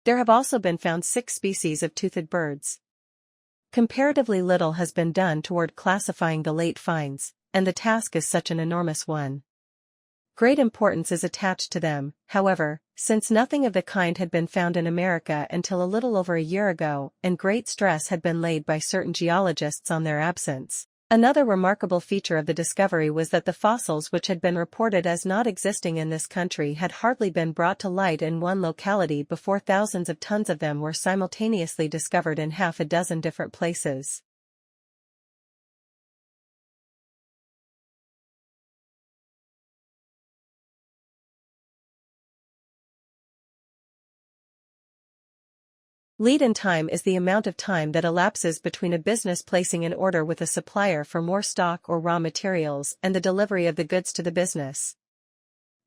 There have also been found 6 species of toothed birds. Comparatively little has been done toward classifying the late finds, and the task is such an enormous one. Great importance is attached to them, however, since nothing of the kind had been found in America until a little over a year ago, and great stress had been laid by certain geologists on their absence. Another remarkable feature of the discovery was that the fossils which had been reported as not existing in this country had hardly been brought to light in one locality before thousands of tons of them were simultaneously discovered in half a dozen different places. Lead-in time is the amount of time that elapses between a business placing an order with a supplier for more stock or raw materials and the delivery of the goods to the business.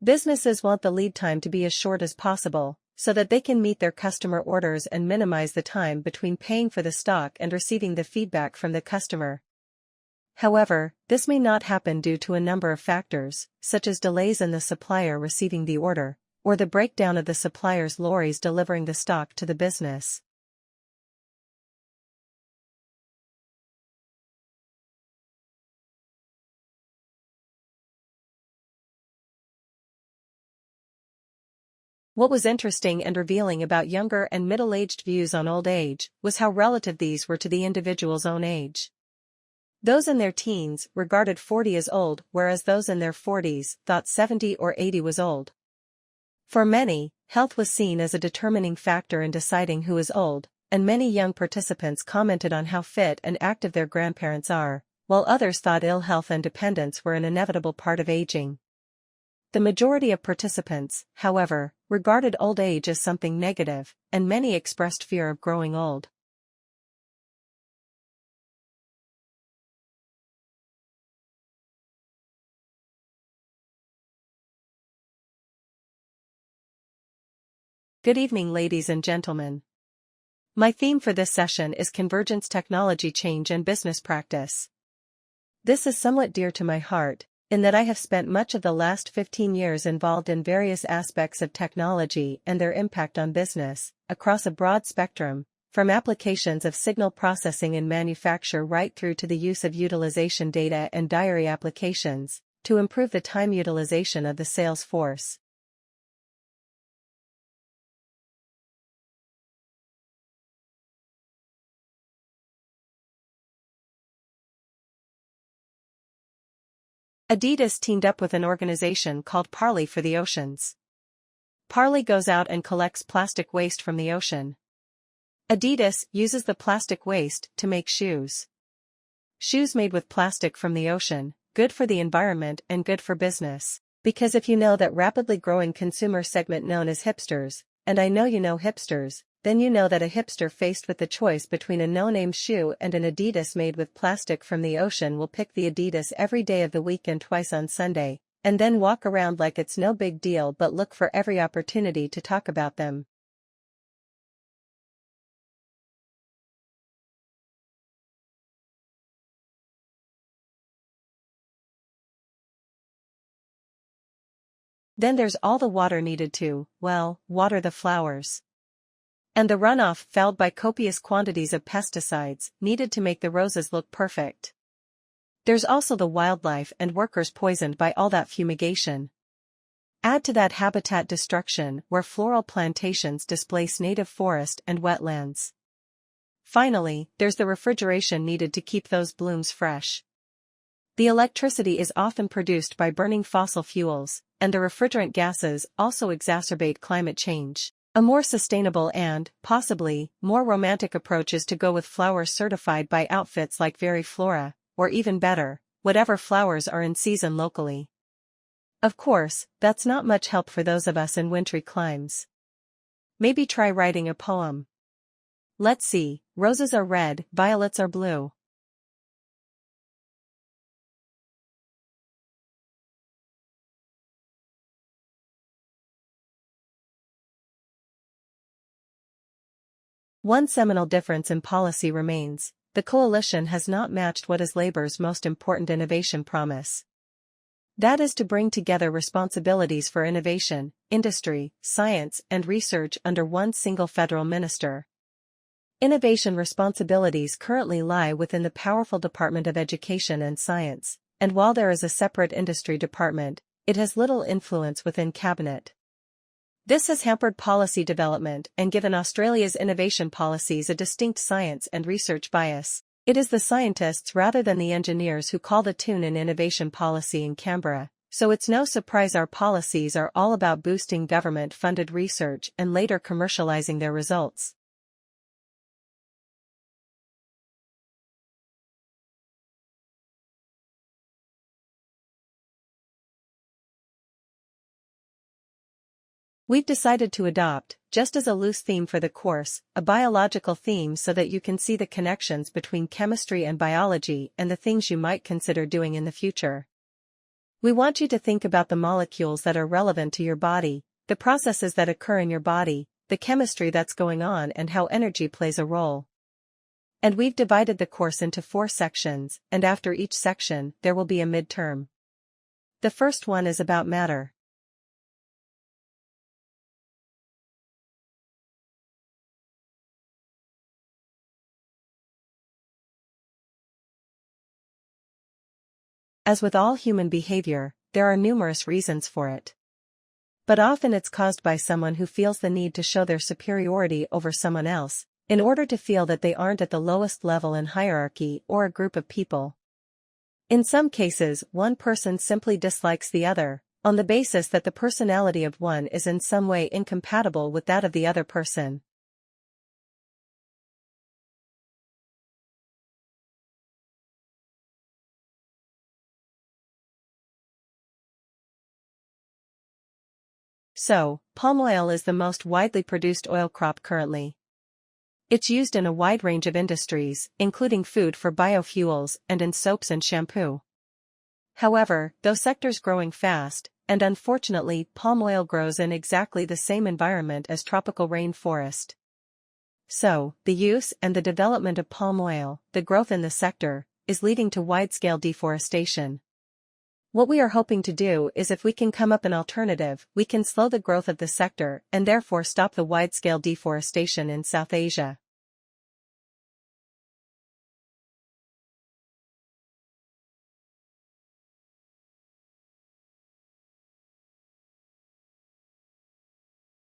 Businesses want the lead time to be as short as possible, so that they can meet their customer orders and minimize the time between paying for the stock and receiving the feedback from the customer. However, this may not happen due to a number of factors, such as delays in the supplier receiving the order, or the breakdown of the supplier's lorries delivering the stock to the business. What was interesting and revealing about younger and middle-aged views on old age was how relative these were to the individual's own age. Those in their teens regarded 40 as old, whereas those in their 40s thought 70 or 80 was old. For many, health was seen as a determining factor in deciding who is old, and many young participants commented on how fit and active their grandparents are, while others thought ill health and dependence were an inevitable part of aging. The majority of participants, however, regarded old age as something negative, and many expressed fear of growing old. Good evening, ladies and gentlemen. My theme for this session is convergence, technology change and business practice. This is somewhat dear to my heart, in that I have spent much of the last 15 years involved in various aspects of technology and their impact on business, across a broad spectrum, from applications of signal processing in manufacture right through to the use of utilization data and diary applications, to improve the time utilization of the sales force. Adidas teamed up with an organization called Parley for the Oceans. Parley goes out and collects plastic waste from the ocean. Adidas uses the plastic waste to make shoes. Shoes made with plastic from the ocean, good for the environment and good for business. Because if you know that rapidly growing consumer segment known as hipsters, and I know you know hipsters, then you know that a hipster faced with the choice between a no-name shoe and an Adidas made with plastic from the ocean will pick the Adidas every day of the week and twice on Sunday, and then walk around like it's no big deal but look for every opportunity to talk about them. Then there's all the water needed to, well, water the flowers. And the runoff fouled by copious quantities of pesticides needed to make the roses look perfect. There's also the wildlife and workers poisoned by all that fumigation. Add to that habitat destruction where floral plantations displace native forest and wetlands. Finally, there's the refrigeration needed to keep those blooms fresh. The electricity is often produced by burning fossil fuels, and the refrigerant gases also exacerbate climate change. A more sustainable and, possibly, more romantic approach is to go with flowers certified by outfits like Veriflora, or even better, whatever flowers are in season locally. Of course, that's not much help for those of us in wintry climes. Maybe try writing a poem. Let's see, roses are red, violets are blue. One seminal difference in policy remains: the coalition has not matched what is Labour's most important innovation promise. That is to bring together responsibilities for innovation, industry, science, and research under one single federal minister. Innovation responsibilities currently lie within the powerful Department of Education and Science, and while there is a separate industry department, it has little influence within cabinet. This has hampered policy development and given Australia's innovation policies a distinct science and research bias. It is the scientists rather than the engineers who call the tune in innovation policy in Canberra, so it's no surprise our policies are all about boosting government-funded research and later commercializing their results. We've decided to adopt, just as a loose theme for the course, a biological theme so that you can see the connections between chemistry and biology and the things you might consider doing in the future. We want you to think about the molecules that are relevant to your body, the processes that occur in your body, the chemistry that's going on and how energy plays a role. And we've divided the course into 4 sections, and after each section, there will be a midterm. The first one is about matter. As with all human behavior, there are numerous reasons for it. But often it's caused by someone who feels the need to show their superiority over someone else, in order to feel that they aren't at the lowest level in hierarchy or a group of people. In some cases, one person simply dislikes the other, on the basis that the personality of one is in some way incompatible with that of the other person. So, palm oil is the most widely produced oil crop currently. It's used in a wide range of industries, including food for biofuels and in soaps and shampoo. However, those sectors growing fast, and unfortunately palm oil grows in exactly the same environment as tropical rainforest. So, the use and the development of palm oil, the growth in the sector, is leading to wide-scale deforestation. What we are hoping to do is if we can come up an alternative, we can slow the growth of the sector and therefore stop the wide-scale deforestation in South Asia.